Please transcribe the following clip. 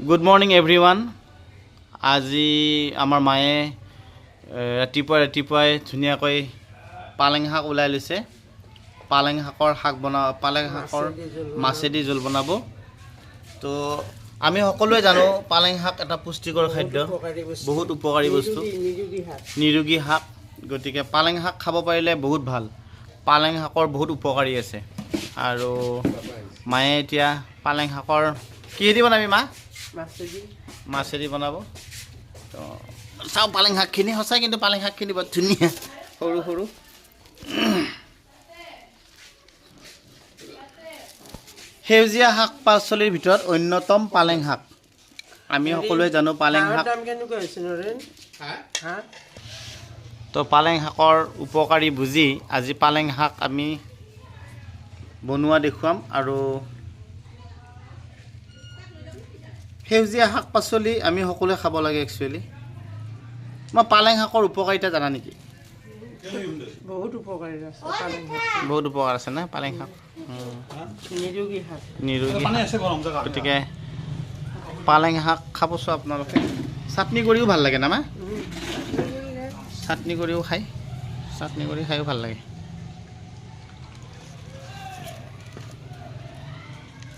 Good morning everyone. আজি আমাৰ মায়ে ৰাতিপুৱাই ধুনীয়াকৈ পালেং শাক ওলাই লৈছে। পালেং শাকৰ মাছেদি জোল বনাব। তো আমি সকলোৱে জানো পালেং শাক এটা পুষ্টিকৰ খাদ্য, বহুত উপকাৰী বস্তু, নিৰোগী শাক। গতিকে পালেং শাক খাব পাৰিলে বহুত ভাল। পালেং শাকৰ বহুত উপকাৰী আছে। আৰু মায়ে এতিয়া পালেং শাকৰ কিহেদি বনাবি মা? মাছেদি বনাব। তো চাওঁ পালেং শাকখিনি, সঁচাই কিন্তু পালেং শাকখিনি বৰ ধুনীয়া, সৰু সৰু। সেউজীয়া শাক পাচলিৰ ভিতৰত অন্যতম পালেং শাক। আমি সকলোৱে জানো পালেং শাক। তো পালেং শাকৰ উপকাৰী বুজি আজি পালেং শাক আমি বনোৱা দেখুৱাম। আৰু সেউজীয়া শাক পাচলি আমি সকলোৱে খাব লাগে একচুৱেলি। মই পালেং শাকৰ উপকাৰিতা জানা নেকি? বহুত উপকাৰী আছে পালেং শাক। বহুত উপকাৰ আছে না পালেং শাক? নিৰোগী শাক। নিৰোগী। গতিকে পালেং শাক খাবচোন আপোনালোকে। চাটনি কৰিও ভাল লাগে না মা? চাটনি কৰিও খায়, চাটনি কৰি খায়ো ভাল লাগে।